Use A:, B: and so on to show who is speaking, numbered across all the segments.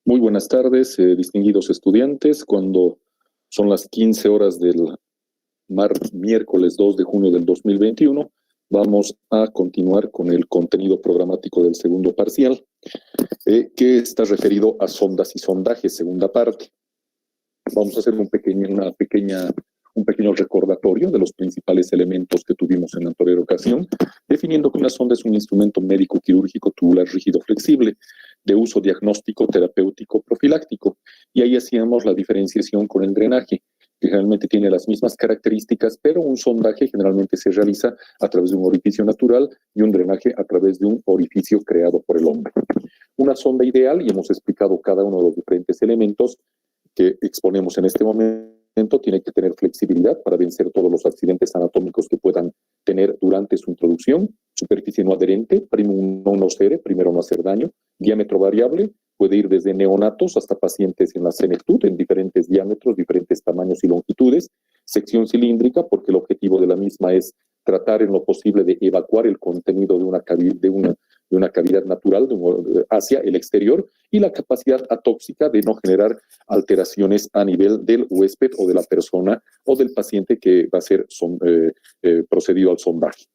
A: Muy buenas tardes, distinguidos estudiantes. Cuando son las 15 horas del miércoles 2 de junio del 2021, vamos a continuar con el contenido programático del segundo parcial, que está referido a sondas y sondajes, segunda parte. Vamos a hacer un pequeño recordatorio de los principales elementos que tuvimos en la anterior ocasión, definiendo que una sonda es un instrumento médico-quirúrgico tubular rígido flexible de uso diagnóstico, terapéutico, profiláctico. Y ahí hacíamos la diferenciación con el drenaje, que generalmente tiene las mismas características, pero un sondaje generalmente se realiza a través de un orificio natural y un drenaje a través de un orificio creado por el hombre. Una sonda ideal, y hemos explicado cada uno de los diferentes elementos que exponemos en este momento, tiene que tener flexibilidad para vencer todos los accidentes anatómicos que puedan tener durante su introducción, superficie no adherente, primum non nocere, primero no hacer daño, diámetro variable, puede ir desde neonatos hasta pacientes en la senectud, en diferentes diámetros, diferentes tamaños y longitudes, sección cilíndrica, porque el objetivo de la misma es tratar en lo posible de evacuar el contenido de una cavidad natural hacia el exterior, y la capacidad atóxica de no generar alteraciones a nivel del huésped o de la persona o del paciente que va a ser procedido al sondaje.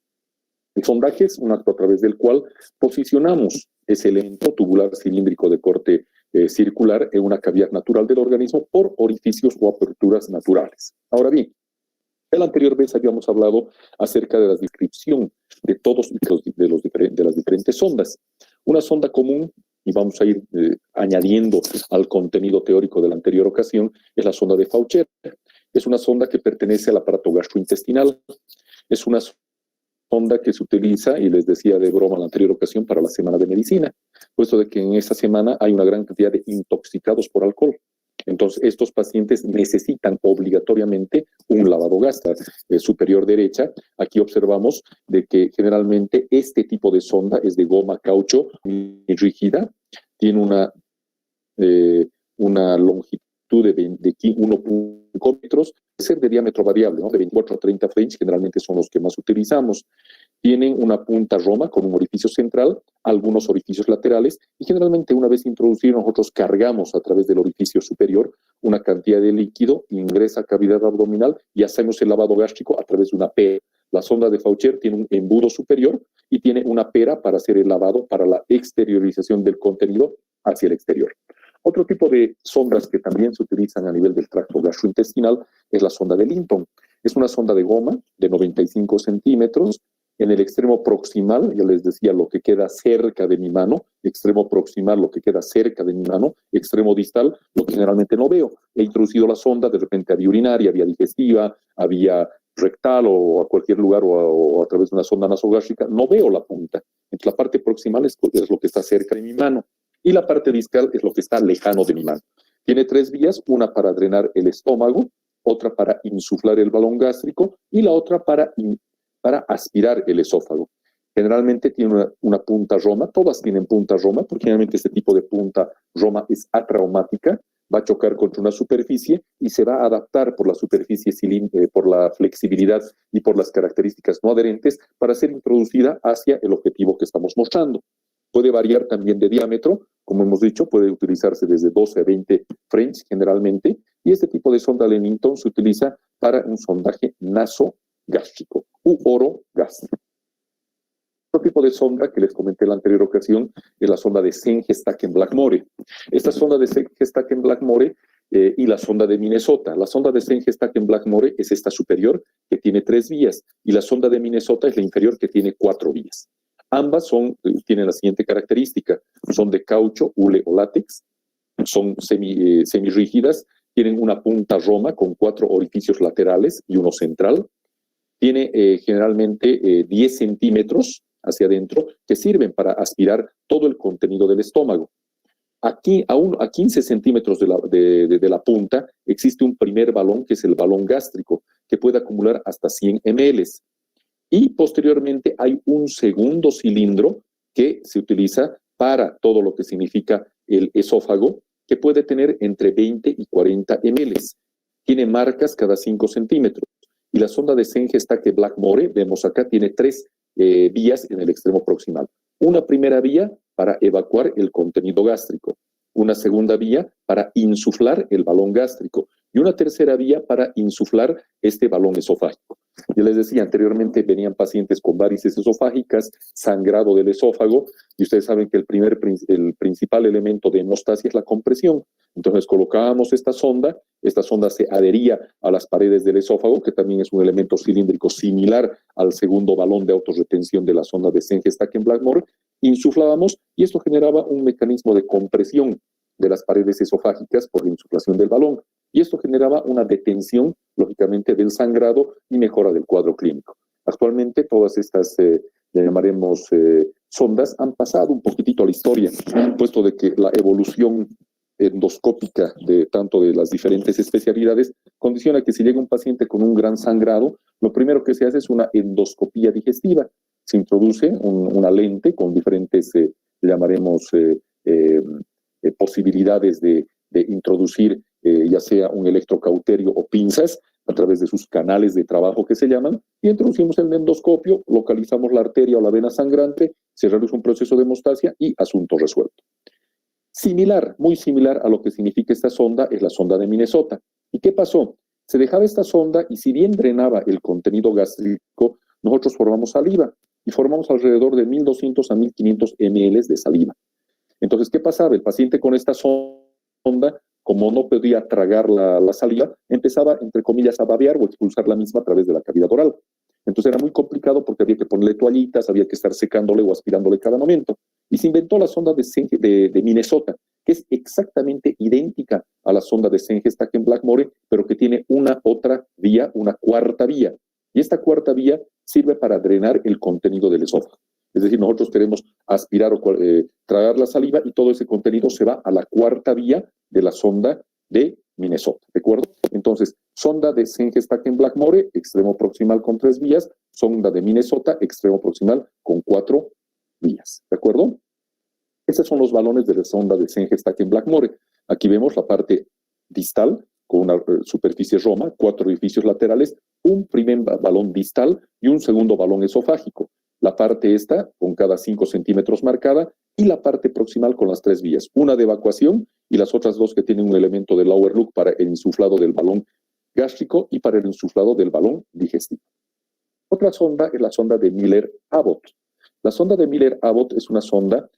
A: El sondaje es un acto a través del cual posicionamos ese elemento tubular cilíndrico de corte circular en una cavidad natural del organismo por orificios o aperturas naturales. Ahora bien, en la anterior vez habíamos hablado acerca de la descripción de todos de las diferentes sondas. Una sonda común, y vamos a ir añadiendo al contenido teórico de la anterior ocasión, es la sonda de Faucher. Es una sonda que pertenece al aparato gastrointestinal. Es una sonda que se utiliza, y les decía de broma la anterior ocasión, para la semana de medicina, puesto de que en esta semana hay una gran cantidad de intoxicados por alcohol. Entonces, estos pacientes necesitan obligatoriamente un lavado gástrico superior derecha. Aquí observamos de que generalmente este tipo de sonda es de goma caucho rígida, tiene una longitud de 1.5 metros, puede ser de diámetro variable, ¿no? De 24 a 30 French, generalmente son los que más utilizamos. Tienen una punta roma con un orificio central, algunos orificios laterales, y generalmente una vez introducido nosotros cargamos a través del orificio superior una cantidad de líquido, ingresa a cavidad abdominal y hacemos el lavado gástrico a través de una pera. La sonda de Faucher tiene un embudo superior y tiene una pera para hacer el lavado, para la exteriorización del contenido hacia el exterior. Otro tipo de sondas que también se utilizan a nivel del tracto gastrointestinal es la sonda de Linton. Es una sonda de goma de 95 centímetros. En el extremo proximal, ya les decía, lo que queda cerca de mi mano, extremo proximal, lo que queda cerca de mi mano, extremo distal, lo que generalmente no veo. He introducido la sonda, de repente había urinaria, había digestiva, había rectal o a cualquier lugar o a través de una sonda nasogástrica, no veo la punta. Entonces, la parte proximal es lo que está cerca de mi mano y la parte distal es lo que está lejano de mi mano. Tiene 3 vías, una para drenar el estómago, otra para insuflar el balón gástrico y la otra para aspirar el esófago. Generalmente tiene una punta roma, todas tienen punta roma, porque generalmente este tipo de punta roma es atraumática, va a chocar contra una superficie y se va a adaptar por la superficie por la flexibilidad y por las características no adherentes para ser introducida hacia el objetivo que estamos mostrando. Puede variar también de diámetro, como hemos dicho, puede utilizarse desde 12 a 20 French generalmente, y este tipo de sonda Linton se utiliza para un sondaje nasogástrico u orogástrico. Otro tipo de sonda que les comenté en la anterior ocasión es la sonda de Senge-Stacken-Blackmore. Esta sonda de Senge-Stacken-Blackmore y la sonda de Minnesota. La sonda de Senge-Stacken-Blackmore es esta superior, que tiene 3 vías, y la sonda de Minnesota es la inferior, que tiene 4 vías. Ambas tienen la siguiente característica: son de caucho, hule o látex, son semirrígidas, tienen una punta roma con 4 orificios laterales y uno central. Tiene generalmente 10 centímetros hacia adentro que sirven para aspirar todo el contenido del estómago. Aquí, a 15 centímetros de la punta, existe un primer balón, que es el balón gástrico, que puede acumular hasta 100 ml. Y posteriormente hay un segundo cilindro que se utiliza para todo lo que significa el esófago, que puede tener entre 20 y 40 ml. Tiene marcas cada 5 centímetros. Y la sonda de Senge-Stacken-Blackmore, vemos acá, tiene 3 vías en el extremo proximal. Una primera vía para evacuar el contenido gástrico. una segunda vía para insuflar el balón gástrico y una tercera vía para insuflar este balón esofágico. Yo les decía anteriormente, venían pacientes con varices esofágicas, sangrado del esófago, y ustedes saben que el principal elemento de hemostasia es la compresión. Entonces colocábamos esta sonda se adhería a las paredes del esófago, que también es un elemento cilíndrico similar al segundo balón de autorretención de la sonda de Senge-Stackenblackmore, insuflábamos y esto generaba un mecanismo de compresión de las paredes esofágicas por la insuflación del balón. Y esto generaba una detención, lógicamente, del sangrado y mejora del cuadro clínico. Actualmente todas estas, le llamaremos sondas, han pasado un poquitito a la historia, puesto de que la evolución endoscópica de tanto de las diferentes especialidades condiciona que si llega un paciente con un gran sangrado, lo primero que se hace es una endoscopía digestiva. Se introduce una lente con diferentes, le llamaremos, posibilidades de introducir ya sea un electrocauterio o pinzas a través de sus canales de trabajo que se llaman, y introducimos el endoscopio, localizamos la arteria o la vena sangrante, se realiza un proceso de hemostasia y asunto resuelto. Similar, muy similar a lo que significa esta sonda es la sonda de Minnesota. ¿Y qué pasó? Se dejaba esta sonda y si bien drenaba el contenido gástrico, nosotros formamos saliva y formamos alrededor de 1.200 a 1.500 ml de saliva. Entonces, ¿qué pasaba? El paciente con esta sonda, como no podía tragar la saliva, empezaba, entre comillas, a babear o expulsar la misma a través de la cavidad oral. Entonces era muy complicado porque había que ponerle toallitas, había que estar secándole o aspirándole cada momento. Y se inventó la sonda de Minnesota, que es exactamente idéntica a la sonda de Senge-Stackenblackmore, pero que tiene una otra vía, una cuarta vía. Y esta cuarta vía sirve para drenar el contenido del esófago. Es decir, nosotros queremos aspirar o tragar la saliva y todo ese contenido se va a la cuarta vía de la sonda de Minnesota, ¿de acuerdo? Entonces, sonda de Senge-Stackenblackmore, extremo proximal con 3 vías, sonda de Minnesota, extremo proximal con 4 vías, ¿de acuerdo? Esos son los balones de la sonda de Senge-Stackenblackmore. Aquí vemos la parte distal con una superficie roma, 4 orificios laterales, un primer balón distal y un segundo balón esofágico. La parte esta con cada 5 centímetros marcada y la parte proximal con las 3 vías, una de evacuación y las otras 2 que tienen un elemento de lower loop para el insuflado del balón gástrico y para el insuflado del balón digestivo. Otra sonda es la sonda de Miller-Abbott. La sonda de Miller-Abbott es una sonda,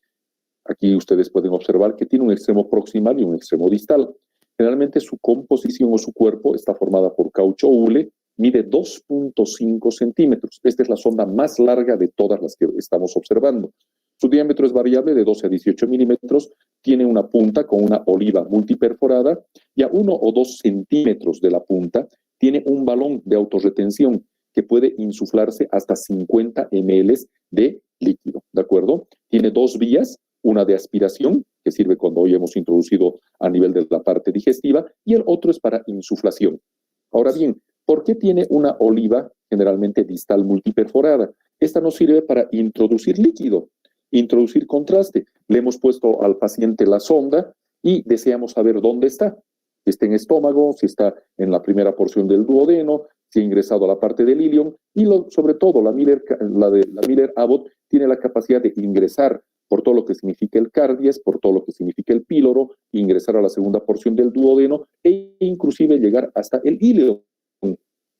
A: aquí ustedes pueden observar que tiene un extremo proximal y un extremo distal. Generalmente su composición o su cuerpo está formada por caucho hule, mide 2.5 centímetros. Esta es la sonda más larga de todas las que estamos observando. Su diámetro es variable de 12 a 18 milímetros, tiene una punta con una oliva multiperforada y a 1 o 2 centímetros de la punta tiene un balón de autorretención que puede insuflarse hasta 50 ml de líquido, ¿de acuerdo? Tiene 2 vías, una de aspiración, que sirve cuando hoy hemos introducido a nivel de la parte digestiva, y el otro es para insuflación. Ahora bien, ¿por qué tiene una oliva generalmente distal multiperforada? Esta nos sirve para introducir líquido, introducir contraste. Le hemos puesto al paciente la sonda y deseamos saber dónde está. Si está en estómago, si está en la primera porción del duodeno, si ha ingresado a la parte del ilion y sobre todo la Miller-Abbott tiene la capacidad de ingresar por todo lo que significa el cardias, por todo lo que significa el píloro, ingresar a la segunda porción del duodeno e inclusive llegar hasta el ilion.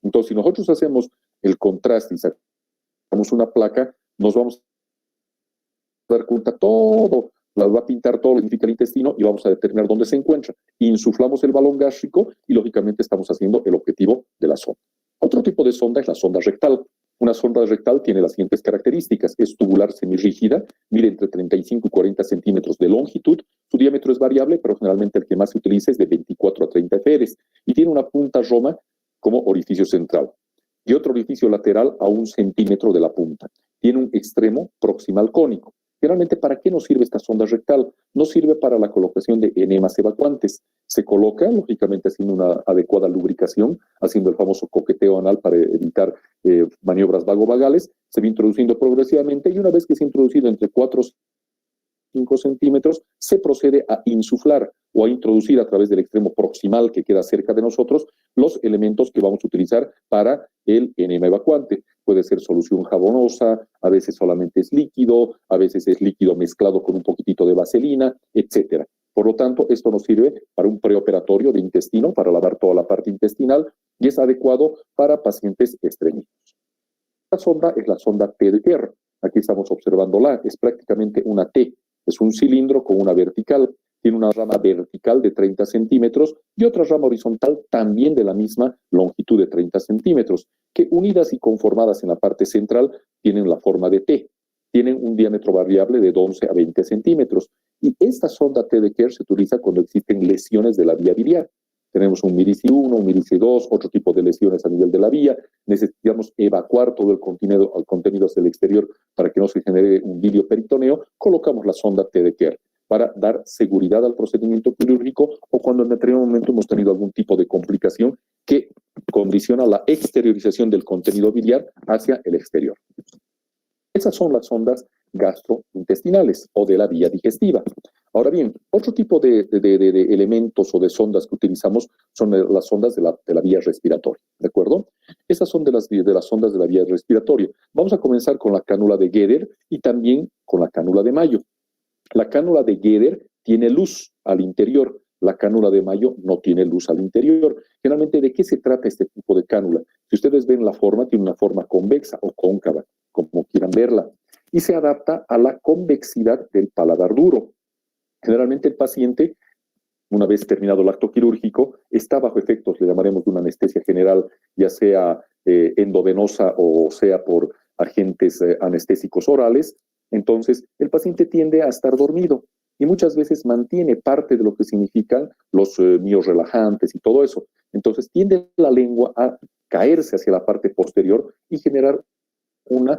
A: Entonces, si nosotros hacemos el contraste y sacamos una placa, nos vamos a dar cuenta todo, la va a pintar todo lo que significa el intestino y vamos a determinar dónde se encuentra. Insuflamos el balón gástrico y lógicamente estamos haciendo el objetivo de la sonda. Otro tipo de sonda es la sonda rectal. Una sonda rectal tiene las siguientes características. Es tubular semirrígida, mide entre 35 y 40 centímetros de longitud. Su diámetro es variable, pero generalmente el que más se utiliza es de 24 a 30 frs. Y tiene una punta roma como orificio central. Y otro orificio lateral a 1 centímetro de la punta. Tiene un extremo proximal cónico. Generalmente, ¿para qué nos sirve esta sonda rectal? Nos sirve para la colocación de enemas evacuantes. Se coloca, lógicamente, haciendo una adecuada lubricación, haciendo el famoso coqueteo anal para evitar maniobras vagovagales. Se va introduciendo progresivamente y una vez que se ha introducido entre 4 y 5 centímetros, se procede a insuflar o a introducir a través del extremo proximal que queda cerca de nosotros los elementos que vamos a utilizar para el enema evacuante. puede ser solución jabonosa, a veces solamente es líquido, a veces es líquido mezclado con un poquitito de vaselina, etcétera. Por lo tanto, esto nos sirve para un preoperatorio de intestino, para lavar toda la parte intestinal, y es adecuado para pacientes estreñidos. La sonda es la sonda TDR. Aquí estamos observándola, es prácticamente una T, es un cilindro con una vertical, tiene una rama vertical de 30 centímetros y otra rama horizontal también de la misma longitud de 30 centímetros, que unidas y conformadas en la parte central tienen la forma de T, tienen un diámetro variable de 11 a 20 centímetros. Y esta sonda TDR se utiliza cuando existen lesiones de la vía biliar. Tenemos un Mirici 1, un Mirici 2, otro tipo de lesiones a nivel de la vía. Necesitamos evacuar todo el contenido hacia el exterior para que no se genere un bilio peritoneo. Colocamos la sonda TDR para dar seguridad al procedimiento quirúrgico o cuando en determinado momento hemos tenido algún tipo de complicación que condiciona la exteriorización del contenido biliar hacia el exterior. Esas son las sondas gastrointestinales o de la vía digestiva. Ahora bien, otro tipo de elementos o de sondas que utilizamos son las sondas de la vía respiratoria, ¿de acuerdo? Estas son de las sondas de la vía respiratoria. Vamos a comenzar con la cánula de Gueder y también con la cánula de Mayo. La cánula de Gueder tiene luz al interior, la cánula de Mayo no tiene luz al interior. Generalmente, ¿de qué se trata este tipo de cánula? Si ustedes ven la forma, tiene una forma convexa o cóncava, como quieran verla, y se adapta a la convexidad del paladar duro. Generalmente el paciente, una vez terminado el acto quirúrgico, está bajo efectos, le llamaremos de una anestesia general, ya sea endovenosa o sea por agentes anestésicos orales. Entonces, el paciente tiende a estar dormido y muchas veces mantiene parte de lo que significan los míos relajantes y todo eso. Entonces, tiende la lengua a caerse hacia la parte posterior y generar un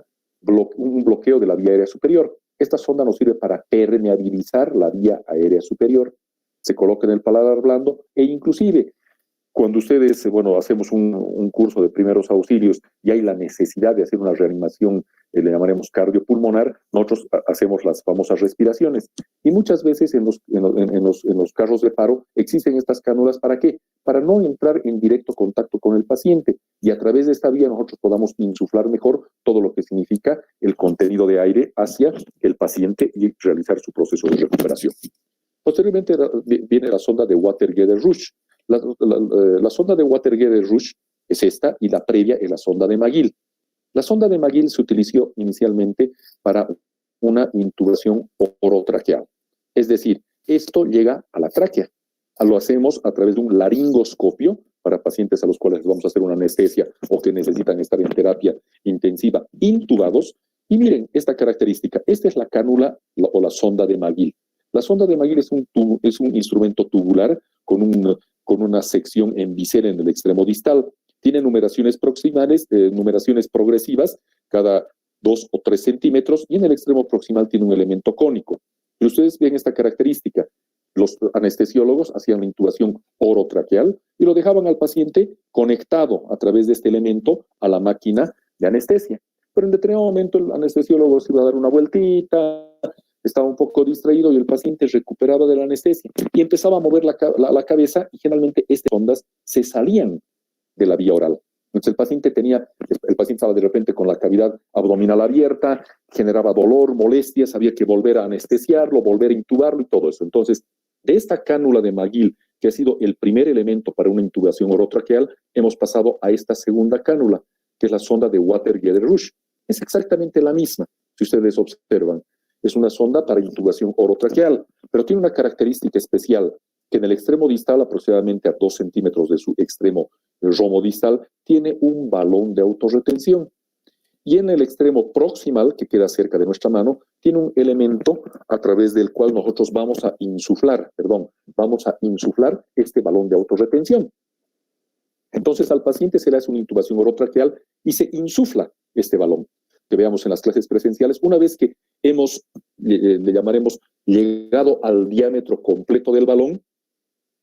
A: bloqueo de la vía aérea superior. Esta sonda nos sirve para permeabilizar la vía aérea superior. Se coloca en el paladar blando e inclusive cuando ustedes, hacemos un curso de primeros auxilios y hay la necesidad de hacer una reanimación, le llamaremos cardiopulmonar, nosotros hacemos las famosas respiraciones. Y muchas veces en los carros de paro existen estas cánulas, ¿para qué? Para no entrar en directo contacto con el paciente y a través de esta vía nosotros podamos insuflar mejor todo lo que significa el contenido de aire hacia el paciente y realizar su proceso de recuperación. Posteriormente viene la sonda de Water-Gueder-Rusch. La sonda de Water-Gueder-Rusch es esta y la previa es la sonda de McGill. La sonda de McGill se utilizó inicialmente para una intubación orotraqueal. Es decir, esto llega a la tráquea. Lo hacemos a través de un laringoscopio para pacientes a los cuales vamos a hacer una anestesia o que necesitan estar en terapia intensiva intubados. Y miren esta característica. Esta es la cánula o la sonda de McGill. La sonda de McGill es un instrumento tubular con una sección en visera en el extremo distal. Tiene numeraciones proximales, numeraciones progresivas, cada 2 o 3 centímetros, y en el extremo proximal tiene un elemento cónico. Y ustedes ven esta característica. Los anestesiólogos hacían la intubación orotraqueal y lo dejaban al paciente conectado a través de este elemento a la máquina de anestesia. Pero en determinado momento el anestesiólogo se iba a dar una vueltita, estaba un poco distraído y el paciente recuperaba de la anestesia y empezaba a mover la cabeza y generalmente estas ondas se salían de la vía oral. Entonces el paciente estaba de repente con la cavidad abdominal abierta, generaba dolor, molestias, había que volver a anestesiarlo, volver a intubarlo y todo eso. Entonces, de esta cánula de McGill, que ha sido el primer elemento para una intubación orotraqueal, hemos pasado a esta segunda cánula, que es la sonda de Water-Gueder-Rusch. Es exactamente la misma, si ustedes observan. Es una sonda para intubación orotraqueal, pero tiene una característica especial, que en el extremo distal, aproximadamente a 2 centímetros de su extremo romodistal, tiene un balón de autorretención. Y en el extremo proximal, que queda cerca de nuestra mano, tiene un elemento a través del cual nosotros vamos a insuflar este balón de autorretención. Entonces al paciente se le hace una intubación orotraqueal y se insufla este balón, que veamos en las clases presenciales. Una vez que hemos, le llamaremos, llegado al diámetro completo del balón,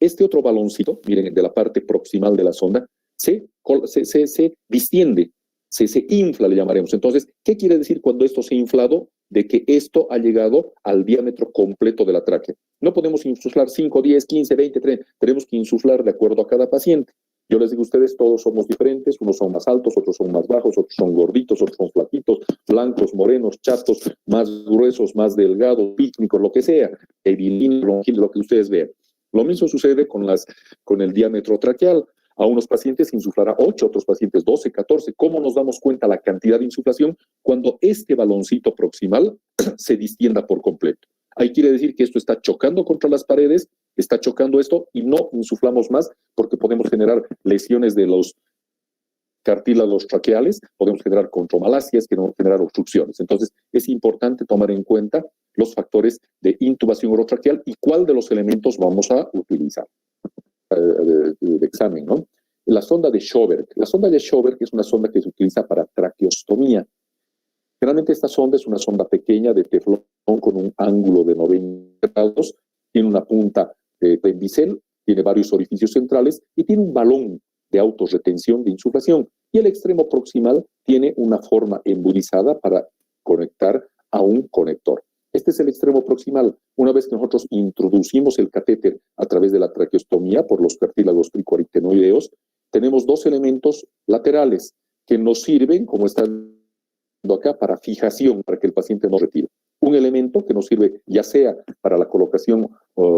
A: este otro baloncito, miren, de la parte proximal de la sonda, se distiende, se infla, le llamaremos. Entonces, ¿qué quiere decir cuando esto se ha inflado? De que esto ha llegado al diámetro completo de la tráquea. No podemos insuflar 5, 10, 15, 20, 30, tenemos que insuflar de acuerdo a cada paciente. Yo les digo a ustedes, todos somos diferentes, unos son más altos, otros son más bajos, otros son gorditos, otros son flaquitos, blancos, morenos, chatos, más gruesos, más delgados, pícnicos, lo que sea, longinos, lo que ustedes vean. Lo mismo sucede con el diámetro traqueal. A unos pacientes insuflará 8, a otros pacientes 12, 14. ¿Cómo nos damos cuenta la cantidad de insuflación? Cuando este baloncito proximal se distienda por completo. Ahí quiere decir que esto está chocando contra las paredes, está chocando esto y no insuflamos más porque podemos generar lesiones de los cartílagos traqueales, podemos generar contromalacias, generar obstrucciones. Entonces, es importante tomar en cuenta los factores de intubación orotraqueal y cuál de los elementos vamos a utilizar de examen, ¿no? La sonda de Schoberg. La sonda de Schoberg es una sonda que se utiliza para traqueostomía. Generalmente esta sonda es una sonda pequeña de teflón con un ángulo de 90 grados, tiene una punta de bisel, tiene varios orificios centrales y tiene un balón de autorretención de insuflación. Y el extremo proximal tiene una forma embudizada para conectar a un conector. Este es el extremo proximal. Una vez que nosotros introducimos el catéter a través de la traqueostomía por los cartílagos cricoaritenoideos, tenemos dos elementos laterales que nos sirven, como están acá, para fijación, para que el paciente no retire. Un elemento que nos sirve ya sea para la colocación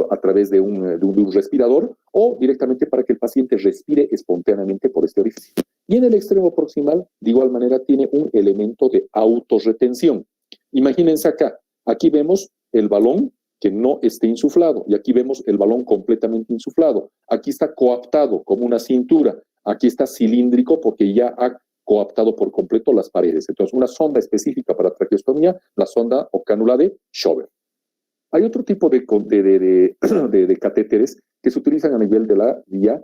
A: a través de un respirador o directamente para que el paciente respire espontáneamente por este orificio. Y en el extremo proximal, de igual manera, tiene un elemento de autorretención. Imagínense acá, aquí vemos el balón que no esté insuflado y aquí vemos el balón completamente insuflado. Aquí está coaptado como una cintura, aquí está cilíndrico porque ya ha coaptado por completo las paredes. Entonces, una sonda específica para traqueostomía, la sonda o cánula de Schoberg. Hay otro tipo de catéteres que se utilizan a nivel de la vía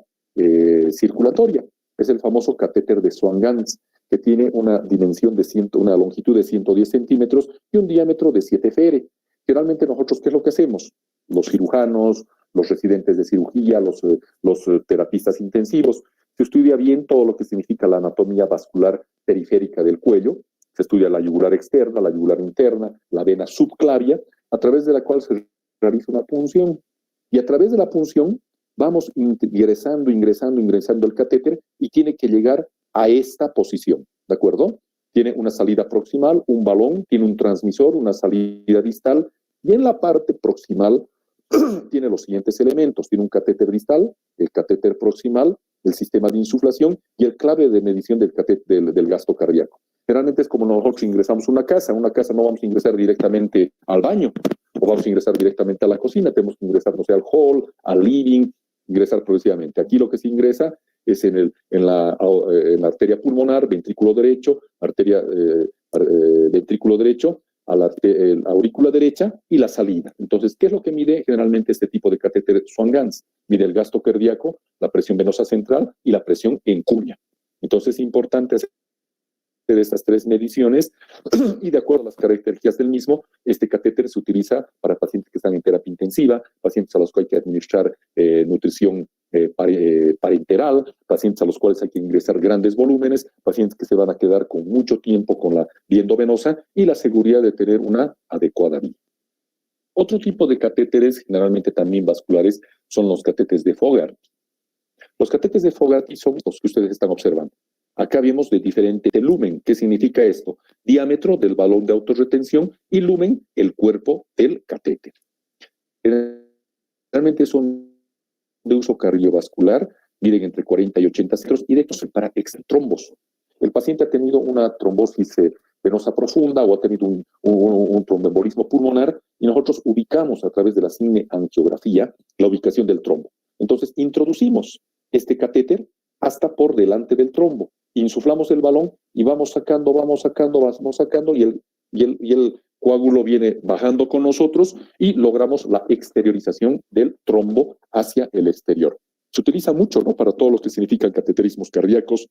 A: circulatoria. Es el famoso catéter de Swan-Ganz, que tiene una dimensión una longitud de 110 centímetros y un diámetro de 7 fr. Generalmente nosotros, ¿qué es lo que hacemos? Los cirujanos, los residentes de cirugía, los terapistas intensivos, se estudia bien todo lo que significa la anatomía vascular periférica del cuello, se estudia la yugular externa, la yugular interna, la vena subclavia, a través de la cual se realiza una punción. Y a través de la punción vamos ingresando el catéter y tiene que llegar a esta posición, ¿de acuerdo? Tiene una salida proximal, un balón, tiene un transmisor, una salida distal, y en la parte proximal tiene los siguientes elementos. Tiene un catéter distal, el catéter proximal, el sistema de insuflación y el clave de medición del gasto cardíaco. Generalmente es como nosotros ingresamos a una casa no vamos a ingresar directamente al baño o vamos a ingresar directamente a la cocina, tenemos que ingresar, no sé, al hall, al living, ingresar progresivamente. Aquí lo que se ingresa es en la arteria pulmonar, ventrículo derecho, ventrículo derecho, a la aurícula derecha y la salida. Entonces, ¿qué es lo que mide generalmente este tipo de catéter Swan-Ganz? Mide el gasto cardíaco, la presión venosa central y la presión en cuña. Entonces, es importante hacer estas tres mediciones y de acuerdo a las características del mismo, este catéter se utiliza para pacientes que están en terapia intensiva, pacientes a los que hay que administrar nutrición parenteral, pacientes a los cuales hay que ingresar grandes volúmenes, pacientes que se van a quedar con mucho tiempo con la vía endovenosa y la seguridad de tener una adecuada vía. Otro tipo de catéteres, generalmente también vasculares, son los catéteres de Fogarty. Los catéteres de Fogarty son los que ustedes están observando. Acá vemos de diferente lumen. ¿Qué significa esto? Diámetro del balón de autorretención y lumen, el cuerpo del catéter. Realmente son de uso cardiovascular, miden entre 40 y 80 centímetros y de hecho para extratrombos. El paciente ha tenido una trombosis venosa profunda o ha tenido un tromboembolismo pulmonar y nosotros ubicamos a través de la cineangiografía la ubicación del trombo. Entonces introducimos este catéter hasta por delante del trombo. Insuflamos el balón y vamos sacando y el coágulo viene bajando con nosotros y logramos la exteriorización del trombo hacia el exterior. Se utiliza mucho, ¿no?, para todos los que significan cateterismos cardíacos,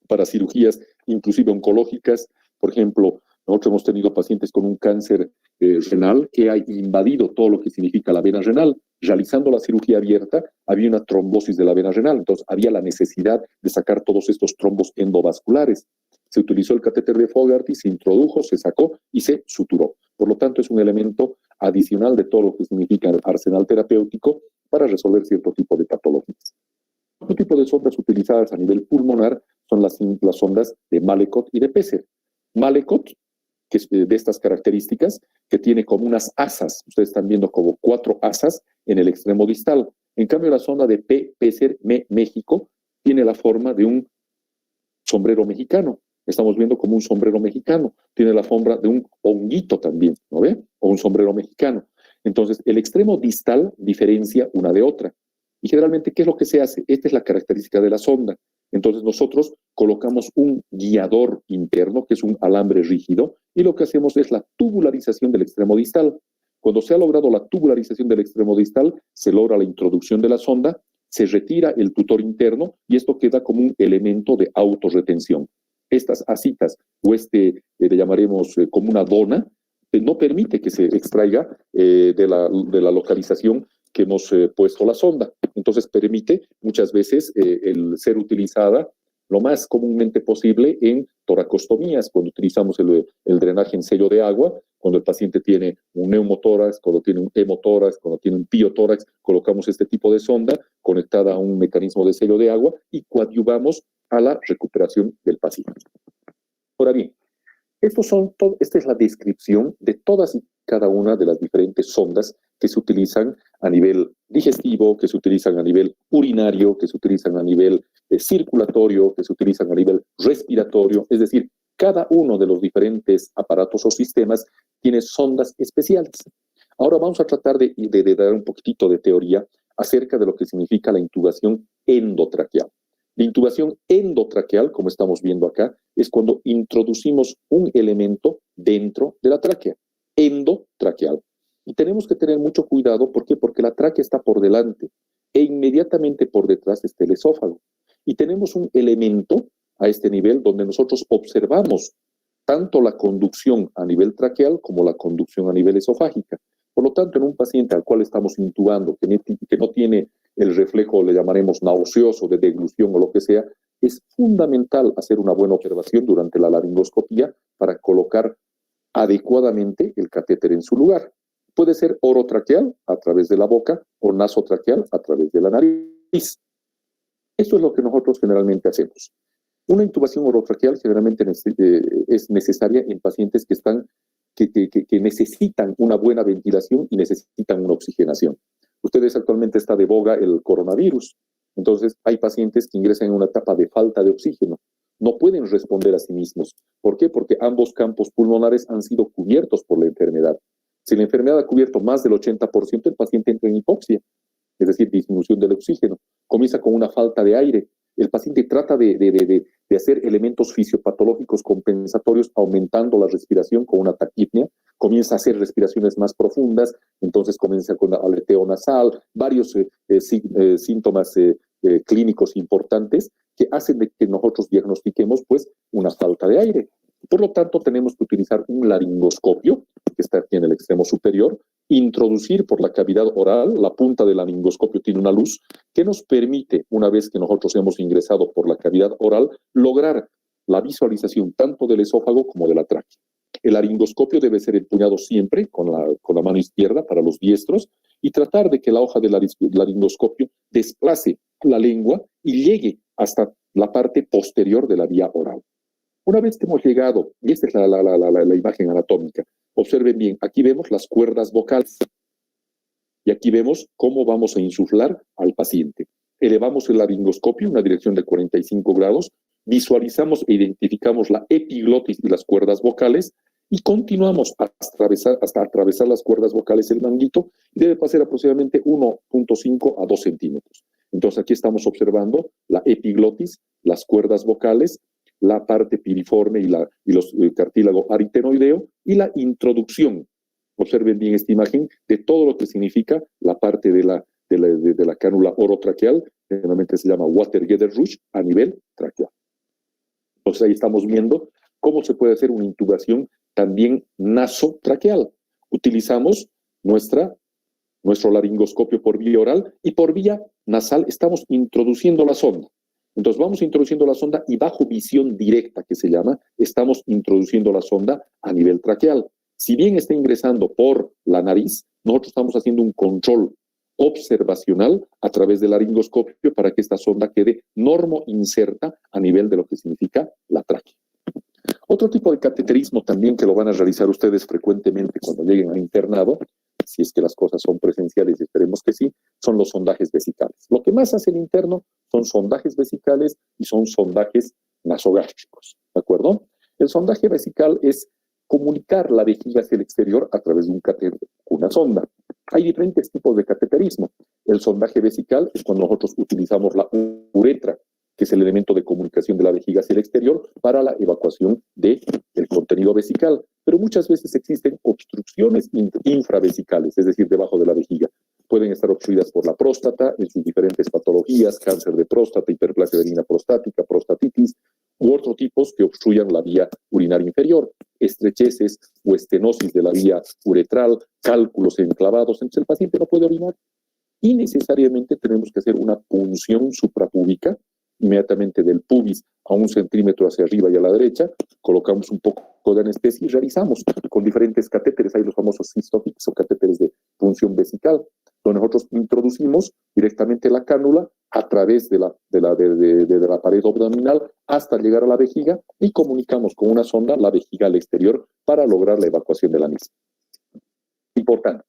A: para cirugías inclusive oncológicas. Por ejemplo, nosotros hemos tenido pacientes con un cáncer renal que ha invadido todo lo que significa la vena renal. Realizando la cirugía abierta, había una trombosis de la vena renal, entonces había la necesidad de sacar todos estos trombos endovasculares. Se utilizó el catéter de Fogarty, se introdujo, se sacó y se suturó. Por lo tanto, es un elemento adicional de todo lo que significa el arsenal terapéutico para resolver cierto tipo de patologías. Otro tipo de sondas utilizadas a nivel pulmonar son las sondas de Malecot y de Pesser. Malecot, que es de estas características, que tiene como unas asas, ustedes están viendo como 4 asas en el extremo distal. En cambio, la sonda de Pesser México tiene la forma de un sombrero mexicano. Estamos viendo como un sombrero mexicano. Tiene la forma de un honguito también, ¿no ve? O un sombrero mexicano. Entonces, el extremo distal diferencia una de otra. Y generalmente, ¿qué es lo que se hace? Esta es la característica de la sonda. Entonces, nosotros colocamos un guiador interno, que es un alambre rígido, y lo que hacemos es la tubularización del extremo distal. Cuando se ha logrado la tubularización del extremo distal, se logra la introducción de la sonda, se retira el tutor interno y esto queda como un elemento de autorretención. Estas asitas o le llamaremos como una dona, no permite que se extraiga de la localización que hemos puesto la sonda. Entonces permite muchas veces el ser utilizada lo más comúnmente posible en toracostomías, cuando utilizamos el drenaje en sello de agua, cuando el paciente tiene un neumotórax, cuando tiene un hemotórax, cuando tiene un piotórax, colocamos este tipo de sonda conectada a un mecanismo de sello de agua y coadyuvamos a la recuperación del paciente. Ahora bien, esta es la descripción de todas y cada una de las diferentes sondas que se utilizan a nivel digestivo, que se utilizan a nivel urinario, que se utilizan a nivel circulatorio, que se utilizan a nivel respiratorio. Es decir, cada uno de los diferentes aparatos o sistemas tiene sondas especiales. Ahora vamos a tratar de dar un poquitito de teoría acerca de lo que significa la intubación endotraqueal. La intubación endotraqueal, como estamos viendo acá, es cuando introducimos un elemento dentro de la tráquea, endotraqueal. Y tenemos que tener mucho cuidado, ¿por qué? Porque la tráquea está por delante e inmediatamente por detrás está el esófago. Y tenemos un elemento a este nivel donde nosotros observamos tanto la conducción a nivel traqueal como la conducción a nivel esofágica. Por lo tanto, en un paciente al cual estamos intubando, que no tiene el reflejo, le llamaremos nauseoso, de deglución o lo que sea, es fundamental hacer una buena observación durante la laringoscopía para colocar adecuadamente el catéter en su lugar. Puede ser orotraqueal a través de la boca o nasotraqueal a través de la nariz. Esto es lo que nosotros generalmente hacemos. Una intubación orotraqueal generalmente es necesaria en pacientes que necesitan una buena ventilación y necesitan una oxigenación. Ustedes actualmente está de boga el coronavirus. Entonces, hay pacientes que ingresan en una etapa de falta de oxígeno. No pueden responder a sí mismos. ¿Por qué? Porque ambos campos pulmonares han sido cubiertos por la enfermedad. Si la enfermedad ha cubierto más del 80%, el paciente entra en hipoxia, es decir, disminución del oxígeno. Comienza con una falta de aire. El paciente trata de hacer elementos fisiopatológicos compensatorios, aumentando la respiración con una taquipnea, comienza a hacer respiraciones más profundas, entonces comienza con aleteo nasal, varios síntomas clínicos importantes que hacen de que nosotros diagnostiquemos pues una falta de aire. Por lo tanto, tenemos que utilizar un laringoscopio, que está aquí en el extremo superior, introducir por la cavidad oral, la punta del laringoscopio tiene una luz que nos permite, una vez que nosotros hemos ingresado por la cavidad oral, lograr la visualización tanto del esófago como de la tráquea. El laringoscopio debe ser empuñado siempre con la mano izquierda para los diestros y tratar de que la hoja del laringoscopio desplace la lengua y llegue hasta la parte posterior de la vía oral. Una vez que hemos llegado, y esta es la imagen anatómica, observen bien, aquí vemos las cuerdas vocales y aquí vemos cómo vamos a insuflar al paciente. Elevamos el laringoscopio en una dirección de 45 grados, visualizamos e identificamos la epiglotis y las cuerdas vocales y continuamos hasta atravesar las cuerdas vocales el manguito y debe pasar aproximadamente 1.5 a 2 centímetros. Entonces aquí estamos observando la epiglotis, las cuerdas vocales, la parte piriforme y los cartílago aritenoideo y la introducción. Observen bien esta imagen de todo lo que significa la parte de la cánula orotraqueal, que normalmente se llama Water-Gather-Rouge, a nivel traqueal. Entonces ahí estamos viendo cómo se puede hacer una intubación también nasotraqueal. Utilizamos nuestro laringoscopio por vía oral y por vía nasal estamos introduciendo la sonda. Entonces vamos introduciendo la sonda y bajo visión directa, que se llama, estamos introduciendo la sonda a nivel traqueal. Si bien está ingresando por la nariz, nosotros estamos haciendo un control observacional a través del laringoscopio para que esta sonda quede normo-inserta a nivel de lo que significa la tráquea. Otro tipo de cateterismo también que lo van a realizar ustedes frecuentemente cuando lleguen a internado, si es que las cosas son presenciales y esperemos que sí, son los sondajes vesicales. Lo que más hace el interno son sondajes vesicales y son sondajes nasogástricos, ¿de acuerdo? El sondaje vesical es comunicar la vejiga hacia el exterior a través de un catéter, una sonda. Hay diferentes tipos de cateterismo. El sondaje vesical es cuando nosotros utilizamos la uretra, que es el elemento de comunicación de la vejiga hacia el exterior, para la evacuación del contenido vesical. Pero muchas veces existen obstrucciones infravesicales, es decir, debajo de la vejiga. Pueden estar obstruidas por la próstata en sus diferentes patologías, cáncer de próstata, hiperplasia uterina prostática, prostatitis, u otros tipos que obstruyan la vía urinaria inferior, estrecheces o estenosis de la vía uretral, cálculos enclavados, entonces el paciente no puede orinar. Y necesariamente tenemos que hacer una punción suprapúbica, inmediatamente del pubis a 1 centímetro hacia arriba y a la derecha, colocamos un poco de anestesia y realizamos con diferentes catéteres, hay los famosos cystofix o catéteres de punción vesical, donde nosotros introducimos directamente la cánula a través de la pared abdominal hasta llegar a la vejiga y comunicamos con una sonda la vejiga al exterior para lograr la evacuación de la misma. Importante.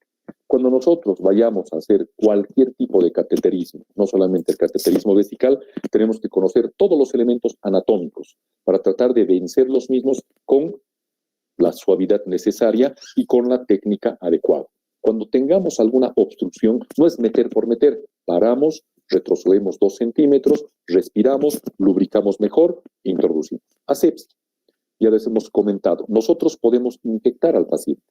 A: Cuando nosotros vayamos a hacer cualquier tipo de cateterismo, no solamente el cateterismo vesical, tenemos que conocer todos los elementos anatómicos para tratar de vencer los mismos con la suavidad necesaria y con la técnica adecuada. Cuando tengamos alguna obstrucción, no es meter por meter, paramos, retrocedemos 2 centímetros, respiramos, lubricamos mejor e introducimos. Asepsia. Ya les hemos comentado, nosotros podemos infectar al paciente,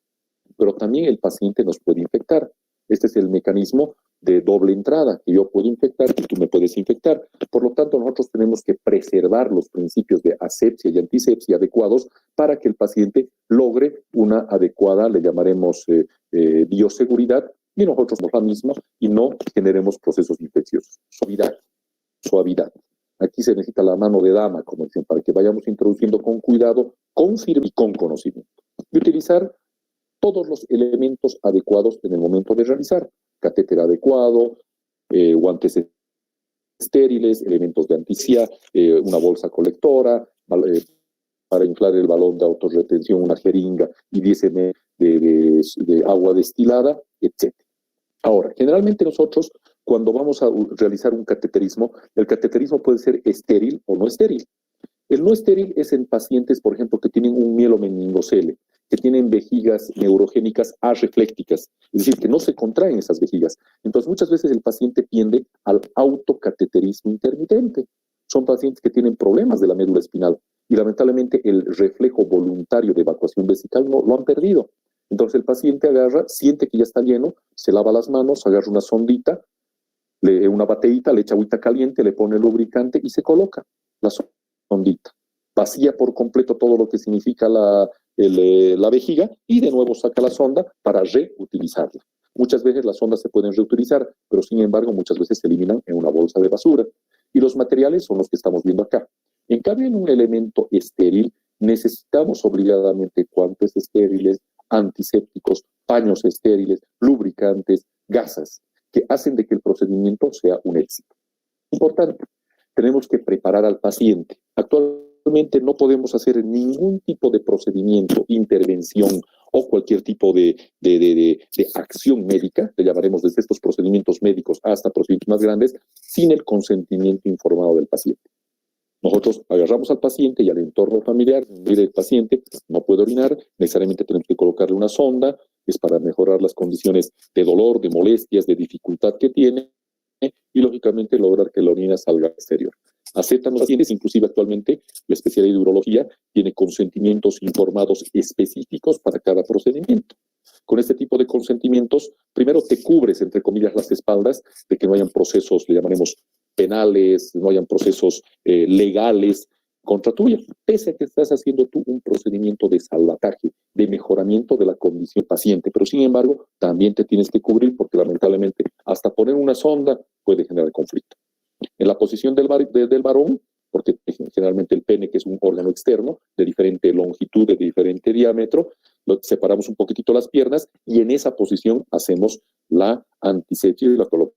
A: pero también el paciente nos puede infectar. Este es el mecanismo de doble entrada, que yo puedo infectar y tú me puedes infectar. Por lo tanto, nosotros tenemos que preservar los principios de asepsia y antisepsia adecuados para que el paciente logre una adecuada, le llamaremos bioseguridad, y nosotros somos la misma y no generemos procesos infecciosos. Suavidad, suavidad. Aquí se necesita la mano de dama, como dicen, para que vayamos introduciendo con cuidado, con firmeza y con conocimiento. Y utilizar todos los elementos adecuados en el momento de realizar. Catéter adecuado, guantes estériles, elementos de antisepsia, una bolsa colectora, para inflar el balón de autorretención, una jeringa y 10 ml de agua destilada, etc. Ahora, generalmente nosotros, cuando vamos a realizar un cateterismo, el cateterismo puede ser estéril o no estéril. El no estéril es en pacientes, por ejemplo, que tienen un mielomeningocele, que tienen vejigas neurogénicas areflécticas, es decir, que no se contraen esas vejigas. Entonces, muchas veces el paciente tiende al autocateterismo intermitente. Son pacientes que tienen problemas de la médula espinal y lamentablemente el reflejo voluntario de evacuación vesical no lo han perdido. Entonces el paciente agarra, siente que ya está lleno, se lava las manos, agarra una sondita, una bateíta, le echa agüita caliente, le pone lubricante y se coloca la sondita. Vacía por completo todo lo que significa la vejiga y de nuevo saca la sonda para reutilizarla. Muchas veces las sondas se pueden reutilizar, pero sin embargo muchas veces se eliminan en una bolsa de basura. Y los materiales son los que estamos viendo acá. En cambio, en un elemento estéril, necesitamos obligadamente guantes estériles, antisépticos, paños estériles, lubricantes, gasas, que hacen de que el procedimiento sea un éxito. Importante, tenemos que preparar al paciente. Actualmente no podemos hacer ningún tipo de procedimiento, intervención o cualquier tipo de acción médica, le llamaremos desde estos procedimientos médicos hasta procedimientos más grandes, sin el consentimiento informado del paciente. Nosotros agarramos al paciente y al entorno familiar, mire el paciente, no puede orinar, necesariamente tenemos que colocarle una sonda, es para mejorar las condiciones de dolor, de molestias, de dificultad que tiene, y lógicamente lograr que la orina salga al exterior. Aceptan los pacientes, inclusive actualmente la especialidad de urología tiene consentimientos informados específicos para cada procedimiento. Con este tipo de consentimientos, primero te cubres, entre comillas, las espaldas de que no hayan procesos, le llamaremos penales, no hayan procesos legales contra tuya, pese a que estás haciendo tú un procedimiento de salvataje, de mejoramiento de la condición paciente, pero sin embargo también te tienes que cubrir porque lamentablemente hasta poner una sonda puede generar conflicto. En la posición del varón porque generalmente el pene, que es un órgano externo, de diferente longitud, de diferente diámetro, lo separamos un poquitito las piernas y en esa posición hacemos la antisepsia y la colocación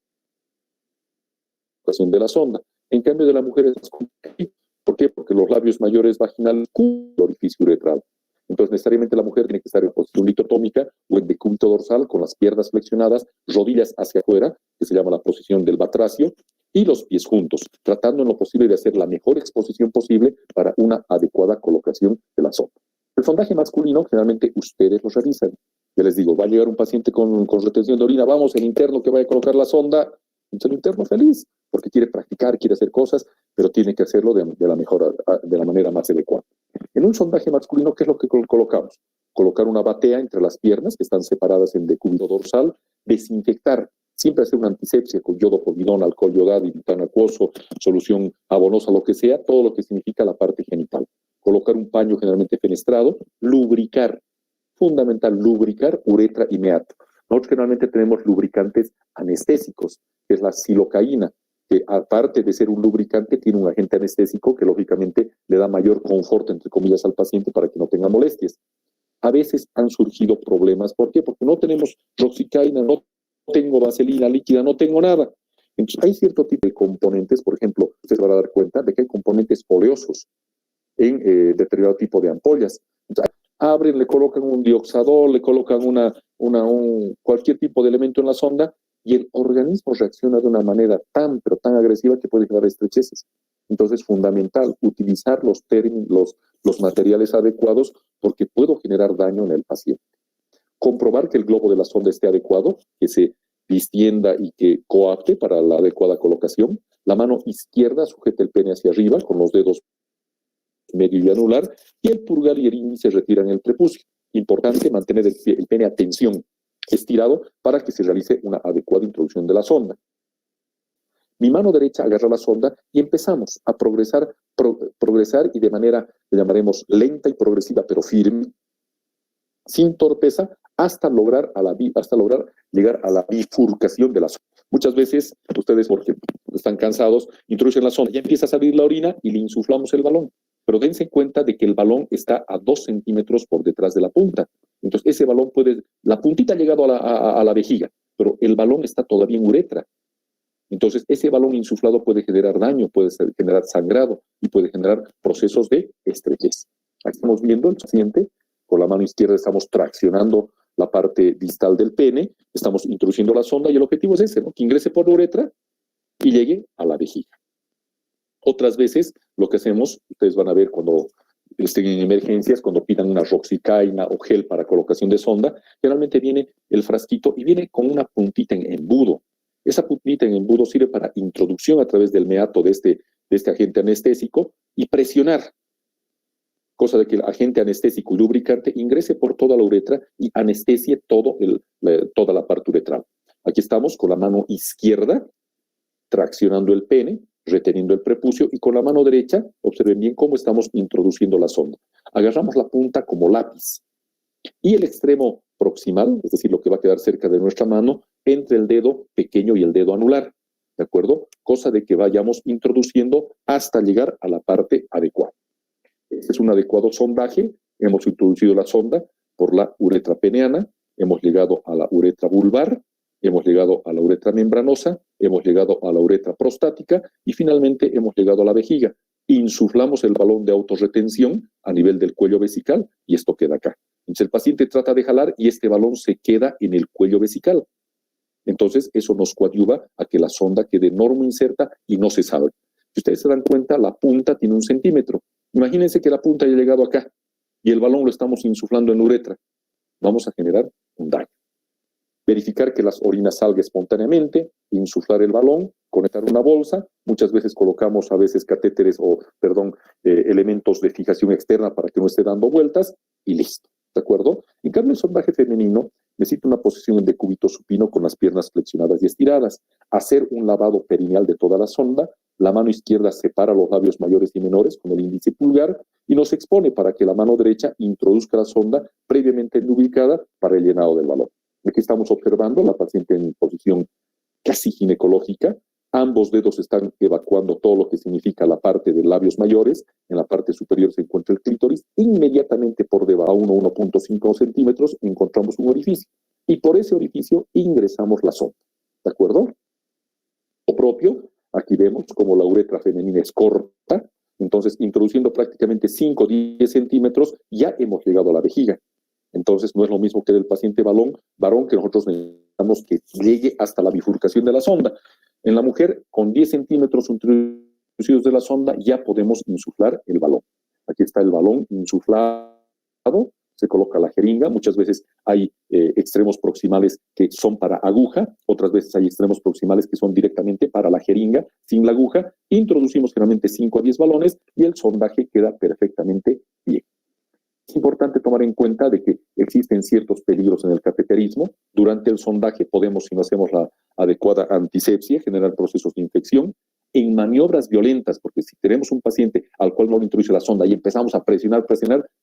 A: de la sonda. En cambio de la mujer es más complicado. ¿Por qué? Porque los labios mayores vaginales cubren el orificio uretral. Entonces, necesariamente la mujer tiene que estar en posición litotómica o en decúbito dorsal, con las piernas flexionadas, rodillas hacia afuera, que se llama la posición del batracio, y los pies juntos, tratando en lo posible de hacer la mejor exposición posible para una adecuada colocación de la sonda. El sondaje masculino, generalmente ustedes lo realizan. Ya les digo, va a llegar un paciente con retención de orina, vamos, el interno que vaya a colocar la sonda, entonces el interno feliz, porque quiere practicar, quiere hacer cosas, pero tiene que hacerlo de la manera más adecuada. En un sondaje masculino, ¿qué es lo que colocamos? Colocar una batea entre las piernas, que están separadas en decúbito dorsal, desinfectar, siempre hacer una antisepsia con yodo, povidón, alcohol yodado, butano acuoso, solución abonosa, lo que sea, todo lo que significa la parte genital. Colocar un paño generalmente fenestrado, lubricar, fundamental, lubricar uretra y meato. Nosotros generalmente tenemos lubricantes anestésicos, que es la silocaína, que aparte de ser un lubricante, tiene un agente anestésico que lógicamente le da mayor confort, entre comillas, al paciente para que no tenga molestias. A veces han surgido problemas. ¿Por qué? Porque no tenemos roxicaína, no tengo vaselina líquida, no tengo nada. Entonces, hay cierto tipo de componentes, por ejemplo, ustedes van a dar cuenta de que hay componentes oleosos en determinado tipo de ampollas. Entonces, abren, le colocan un dioxadol, le colocan cualquier tipo de elemento en la sonda y el organismo reacciona de una manera pero tan agresiva que puede generar estrecheces. Entonces es fundamental utilizar los materiales adecuados porque puedo generar daño en el paciente. Comprobar que el globo de la sonda esté adecuado, que se distienda y que coapte para la adecuada colocación. La mano izquierda sujeta el pene hacia arriba con los dedos medio y anular, y el pulgar y el índice retiran el prepucio. Importante mantener el pene a tensión, estirado, para que se realice una adecuada introducción de la sonda. Mi mano derecha agarra la sonda y empezamos a progresar y de manera, le llamaremos lenta y progresiva, pero firme, sin torpeza, hasta lograr llegar a la bifurcación de la sonda. Muchas veces, ustedes, porque están cansados, introducen la sonda, ya empieza a salir la orina y le insuflamos el balón. Pero dense cuenta de que el balón está a 2 centímetros por detrás de la punta. Entonces, ese balón la puntita ha llegado a la vejiga, pero el balón está todavía en uretra. Entonces, ese balón insuflado puede generar daño, puede generar sangrado y puede generar procesos de estrechez. Aquí estamos viendo el paciente, con la mano izquierda estamos traccionando la parte distal del pene, estamos introduciendo la sonda y el objetivo es ese, ¿no? Que ingrese por la uretra y llegue a la vejiga. Otras veces, lo que hacemos, ustedes van a ver cuando estén en emergencias, cuando pidan una roxicaína o gel para colocación de sonda, generalmente viene el frasquito y viene con una puntita en embudo. Esa puntita en embudo sirve para introducción a través del meato de este agente anestésico y presionar, cosa de que el agente anestésico y lubricante ingrese por toda la uretra y anestesie toda la parte uretral. Aquí estamos con la mano izquierda traccionando el pene, reteniendo el prepucio, y con la mano derecha, observen bien cómo estamos introduciendo la sonda. Agarramos la punta como lápiz y el extremo proximal, es decir, lo que va a quedar cerca de nuestra mano, entre el dedo pequeño y el dedo anular, ¿de acuerdo? Cosa de que vayamos introduciendo hasta llegar a la parte adecuada. Este es un adecuado sondaje. Hemos introducido la sonda por la uretra peneana, hemos llegado a la uretra vulvar, hemos llegado a la uretra membranosa, hemos llegado a la uretra prostática y finalmente hemos llegado a la vejiga. Insuflamos el balón de autorretención a nivel del cuello vesical y esto queda acá. Entonces el paciente trata de jalar y este balón se queda en el cuello vesical. Entonces eso nos coadyuva a que la sonda quede normo inserta y no se salga. Si ustedes se dan cuenta, la punta tiene 1 centímetro. Imagínense que la punta haya llegado acá y el balón lo estamos insuflando en la uretra. Vamos a generar un daño. Verificar que las orinas salgan espontáneamente, insuflar el balón, conectar una bolsa, muchas veces colocamos catéteres elementos de fijación externa para que no esté dando vueltas y listo, ¿de acuerdo? En cambio el sondaje femenino necesita una posición en decúbito supino con las piernas flexionadas y estiradas, hacer un lavado perineal de toda la sonda, la mano izquierda separa los labios mayores y menores con el índice y pulgar y nos expone para que la mano derecha introduzca la sonda previamente lubricada para el llenado del balón. Aquí estamos observando la paciente en posición casi ginecológica, Ambos dedos están evacuando todo lo que significa la parte de labios mayores. En la parte superior se encuentra el clítoris. Inmediatamente por debajo, a 1.5 centímetros, encontramos un orificio. Y por ese orificio ingresamos la sonda. ¿De acuerdo? Lo propio, aquí vemos como la uretra femenina es corta. Entonces, introduciendo prácticamente 5 o 10 centímetros, ya hemos llegado a la vejiga. Entonces, no es lo mismo que el paciente varón que nosotros necesitamos que llegue hasta la bifurcación de la sonda. En la mujer, con 10 centímetros introducidos de la sonda, ya podemos insuflar el balón. Aquí está el balón insuflado, se coloca la jeringa. Muchas veces hay extremos proximales que son para aguja, otras veces hay extremos proximales que son directamente para la jeringa, sin la aguja. Introducimos generalmente 5 a 10 balones y el sondaje queda perfectamente bien. Es importante tomar en cuenta de que existen ciertos peligros en el cateterismo. Durante el sondaje podemos, si no hacemos la adecuada antisepsia, generar procesos de infección. En maniobras violentas, porque si tenemos un paciente al cual no le introduce la sonda y empezamos a presionar,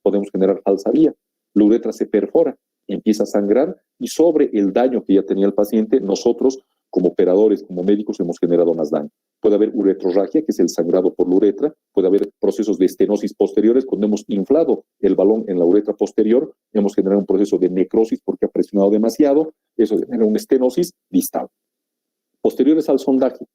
A: podemos generar falsa vía. La uretra se perfora, empieza a sangrar y sobre el daño que ya tenía el paciente, nosotros como operadores, como médicos, hemos generado más daño. Puede haber uretrorragia, que es el sangrado por la uretra. Puede haber procesos de estenosis posteriores. Cuando hemos inflado el balón en la uretra posterior, hemos generado un proceso de necrosis porque ha presionado demasiado. Eso genera una estenosis distal. Posteriores al sondaje.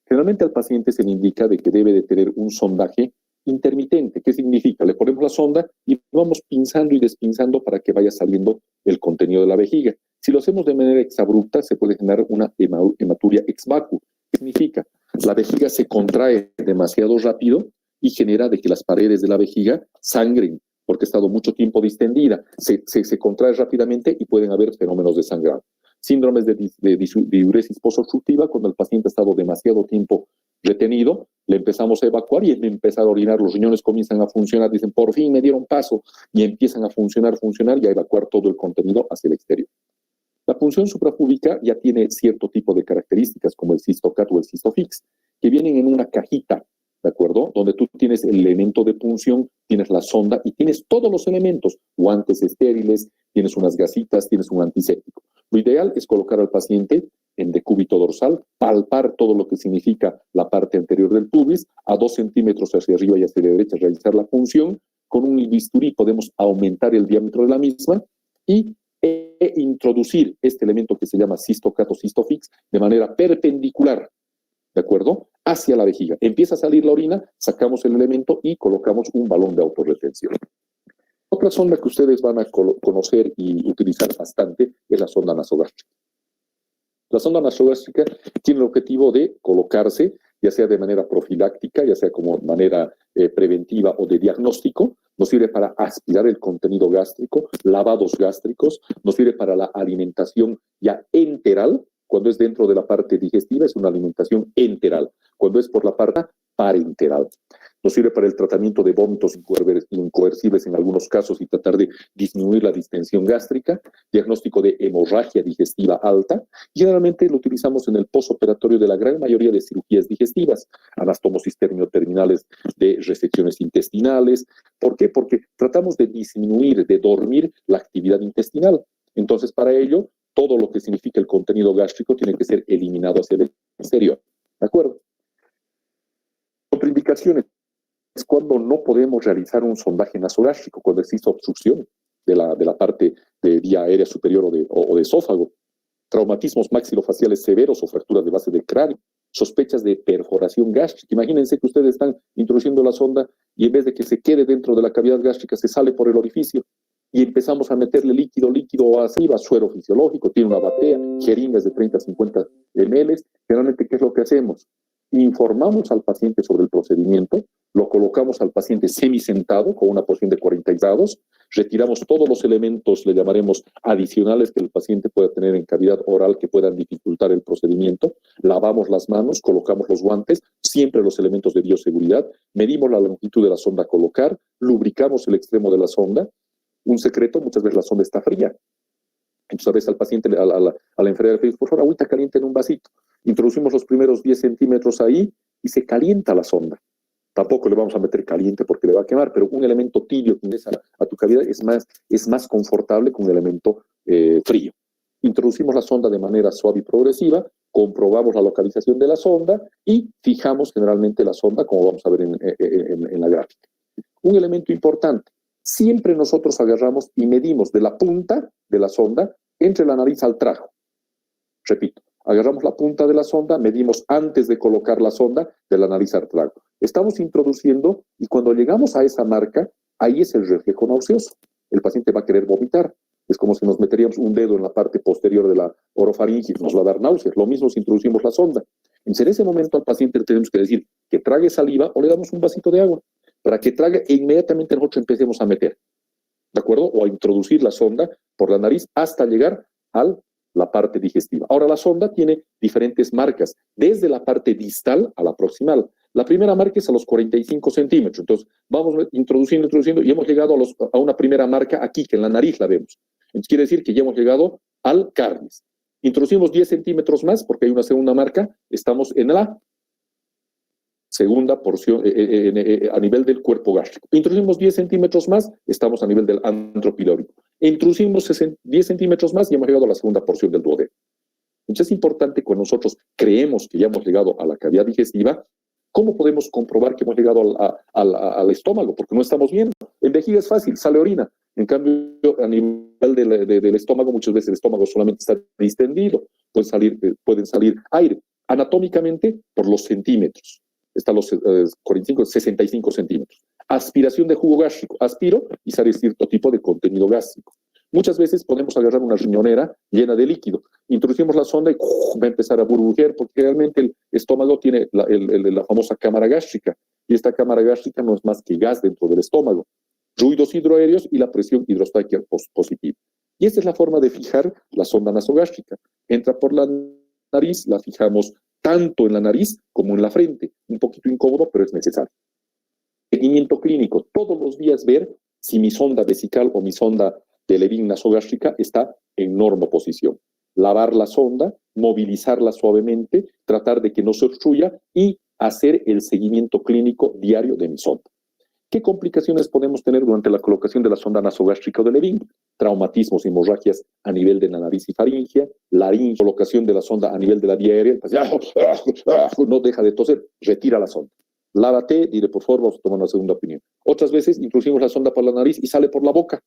A: Generalmente al paciente se le indica de que debe de tener un sondaje intermitente. ¿Qué significa? Le ponemos la sonda y vamos pinzando y despinzando para que vaya saliendo el contenido de la vejiga. Si lo hacemos de manera exabrupta, se puede generar una hematuria ex vacuo. ¿Qué significa? La vejiga se contrae demasiado rápido y genera de que las paredes de la vejiga sangren, porque ha estado mucho tiempo distendida. Se contrae rápidamente y pueden haber fenómenos de sangrado. Síndromes de diuresis posobstructiva, cuando el paciente ha estado demasiado tiempo retenido, le empezamos a evacuar y empieza a orinar, los riñones comienzan a funcionar, dicen, por fin me dieron paso, y empiezan a funcionar y a evacuar todo el contenido hacia el exterior. La punción suprapúbica ya tiene cierto tipo de características, como el cistocat o el cistofix, que vienen en una cajita, ¿de acuerdo? Donde tú tienes el elemento de punción, tienes la sonda y tienes todos los elementos, guantes estériles, tienes unas gasitas, tienes un antiséptico. Lo ideal es colocar al paciente en decúbito dorsal, palpar todo lo que significa la parte anterior del pubis, a 2 centímetros hacia arriba y hacia la derecha realizar la punción. Con un bisturí podemos aumentar el diámetro de la misma y introducir este elemento que se llama cistocat o cistofix de manera perpendicular, ¿de acuerdo? Hacia la vejiga. Empieza a salir la orina, sacamos el elemento y colocamos un balón de autorretención. Otra sonda que ustedes van a conocer y utilizar bastante es la sonda nasogástrica. La sonda nasogástrica tiene el objetivo de colocarse, ya sea de manera profiláctica, ya sea como manera preventiva o de diagnóstico. Nos sirve para aspirar el contenido gástrico, lavados gástricos, nos sirve para la alimentación ya enteral. Cuando es dentro de la parte digestiva es una alimentación enteral. Cuando es por la parte parenteral. Nos sirve para el tratamiento de vómitos incoercibles en algunos casos y tratar de disminuir la distensión gástrica, diagnóstico de hemorragia digestiva alta. Generalmente lo utilizamos en el postoperatorio de la gran mayoría de cirugías digestivas, anastomosis terminales de resecciones intestinales. ¿Por qué? Porque tratamos de disminuir, de dormir la actividad intestinal. Entonces, para ello, todo lo que significa el contenido gástrico tiene que ser eliminado hacia el exterior. ¿De acuerdo? Contraindicaciones es cuando no podemos realizar un sondaje nasogástrico, cuando existe obstrucción de la parte de vía aérea superior o de esófago, traumatismos maxilofaciales severos o fracturas de base del cráneo, sospechas de perforación gástrica. Imagínense que ustedes están introduciendo la sonda y en vez de que se quede dentro de la cavidad gástrica, se sale por el orificio y empezamos a meterle líquido así, suero fisiológico, tiene una batea, jeringas de 30 a 50 ml. Generalmente, ¿qué es lo que hacemos? Informamos al paciente sobre el procedimiento, lo colocamos al paciente semisentado con una posición de 40 grados, retiramos todos los elementos, le llamaremos adicionales que el paciente pueda tener en cavidad oral que puedan dificultar el procedimiento, lavamos las manos, colocamos los guantes, siempre los elementos de bioseguridad, medimos la longitud de la sonda a colocar, lubricamos el extremo de la sonda. Un secreto, muchas veces la sonda está fría. Entonces a veces al paciente, a la enfermera le pedimos, por favor, agüita caliente en un vasito. Introducimos los primeros 10 centímetros ahí y se calienta la sonda. Tampoco le vamos a meter caliente porque le va a quemar, pero un elemento tibio que ingresa a tu cavidad es más confortable que un elemento frío. Introducimos la sonda de manera suave y progresiva, comprobamos la localización de la sonda y fijamos generalmente la sonda, como vamos a ver en la gráfica. Un elemento importante, siempre nosotros agarramos y medimos de la punta de la sonda entre la nariz al trago. Repito, agarramos la punta de la sonda, medimos antes de colocar la sonda de la nariz al trago. Estamos introduciendo y cuando llegamos a esa marca, ahí es el reflejo nauseoso. El paciente va a querer vomitar. Es como si nos meteríamos un dedo en la parte posterior de la orofaringe y nos va a dar náuseas. Lo mismo si introducimos la sonda. Entonces, en ese momento al paciente le tenemos que decir que trague saliva o le damos un vasito de agua para que trague e inmediatamente nosotros empecemos a meter, ¿de acuerdo? O a introducir la sonda por la nariz hasta llegar a la parte digestiva. Ahora, la sonda tiene diferentes marcas, desde la parte distal a la proximal. La primera marca es a los 45 centímetros. Entonces, vamos introduciendo y hemos llegado a una primera marca aquí, que en la nariz la vemos. Entonces, quiere decir que ya hemos llegado al carnes. Introducimos 10 centímetros más, porque hay una segunda marca. Estamos en la segunda porción a nivel del cuerpo gástrico. Introducimos 10 centímetros más, estamos a nivel del antro pilórico. Introducimos 10 centímetros más y hemos llegado a la segunda porción del duodeno. Entonces es importante cuando nosotros creemos que ya hemos llegado a la cavidad digestiva, ¿cómo podemos comprobar que hemos llegado al estómago? Porque no estamos viendo. En vejiga es fácil, sale orina. En cambio, a nivel del estómago, muchas veces el estómago solamente está distendido. Pueden salir aire. Anatómicamente, por los centímetros. Están los 65 centímetros. Aspiración de jugo gástrico. Aspiro y sale cierto tipo de contenido gástrico. Muchas veces podemos agarrar una riñonera llena de líquido. Introducimos la sonda y va a empezar a burbujear porque realmente el estómago tiene la famosa cámara gástrica. Y esta cámara gástrica no es más que gas dentro del estómago. Ruidos hidroaéreos y la presión hidrostática positiva. Y esta es la forma de fijar la sonda nasogástrica. Entra por la nariz, la fijamos tanto en la nariz como en la frente. Un poquito incómodo, pero es necesario. Seguimiento clínico. Todos los días ver si mi sonda vesical o mi sonda de Levin nasogástrica está en normoposición. Lavar la sonda, movilizarla suavemente, tratar de que no se obstruya y hacer el seguimiento clínico diario de mi sonda. ¿Qué complicaciones podemos tener durante la colocación de la sonda nasogástrica o de Levin? Traumatismos, hemorragias a nivel de la nariz y faringe, laringe, colocación de la sonda a nivel de la vía aérea, no deja de toser, retira la sonda. Lávate, dile por favor, vamos a tomar una segunda opinión. Otras veces introducimos la sonda por la nariz y sale por la boca.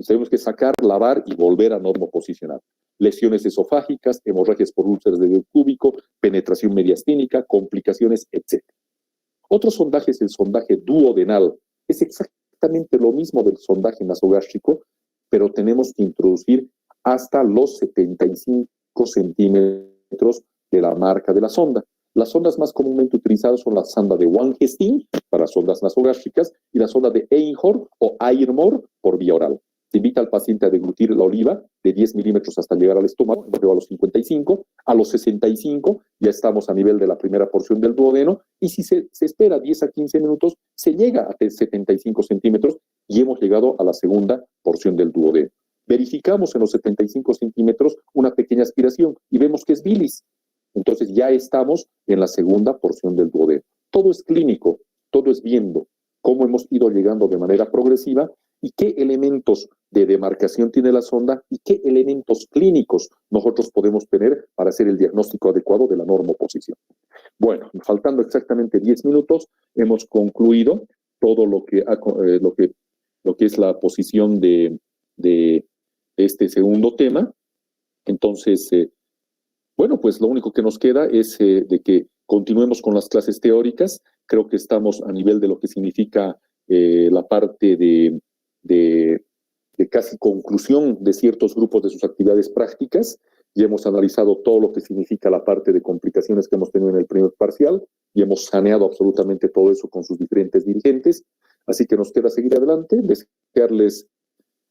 A: Tenemos que sacar, lavar y volver a normoposicionar. Lesiones esofágicas, hemorragias por úlceras de dedo cúbico, penetración mediastínica, complicaciones, etc. Otro sondaje es el sondaje duodenal. Es exactamente lo mismo del sondaje nasogástrico, pero tenemos que introducir hasta los 75 centímetros de la marca de la sonda. Las sondas más comúnmente utilizadas son la sonda de Wangestin para sondas nasogástricas y la sonda de Einhorn o Airmore por vía oral. Se invita al paciente a deglutir la oliva de 10 milímetros hasta llegar al estómago, luego a los 55, a los 65 ya estamos a nivel de la primera porción del duodeno y si se espera 10 a 15 minutos se llega a 75 centímetros y hemos llegado a la segunda porción del duodeno. Verificamos en los 75 centímetros una pequeña aspiración y vemos que es bilis. Entonces ya estamos en la segunda porción del duodeno. Todo es clínico, todo es viendo cómo hemos ido llegando de manera progresiva y qué elementos de demarcación tiene la sonda y qué elementos clínicos nosotros podemos tener para hacer el diagnóstico adecuado de la normoposición. Bueno, faltando exactamente 10 minutos, hemos concluido todo lo que es la posición de este segundo tema. Entonces, bueno, pues lo único que nos queda es de que continuemos con las clases teóricas. Creo que estamos a nivel de lo que significa la parte de casi conclusión de ciertos grupos de sus actividades prácticas. Ya hemos analizado todo lo que significa la parte de complicaciones que hemos tenido en el primer parcial y hemos saneado absolutamente todo eso con sus diferentes dirigentes. Así que nos queda seguir adelante, desearles,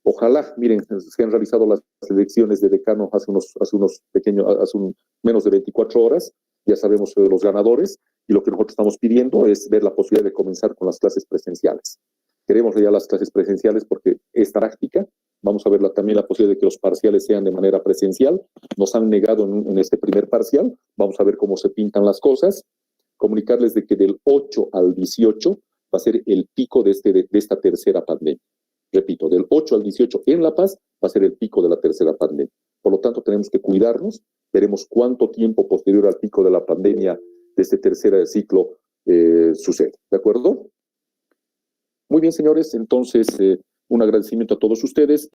A: ojalá, miren, se han realizado las elecciones de decano hace menos de 24 horas, ya sabemos los ganadores y lo que nosotros estamos pidiendo es ver la posibilidad de comenzar con las clases presenciales. Queremos ya las clases presenciales porque es práctica. Vamos a ver también la posibilidad de que los parciales sean de manera presencial. Nos han negado en este primer parcial. Vamos a ver cómo se pintan las cosas. Comunicarles de que del 8 al 18 va a ser el pico de esta tercera pandemia. Repito, del 8 al 18 en La Paz va a ser el pico de la tercera pandemia. Por lo tanto, tenemos que cuidarnos veremos cuánto tiempo posterior al pico de la pandemia de este tercer ciclo sucede. ¿De acuerdo? Muy bien, señores, entonces un agradecimiento a todos ustedes.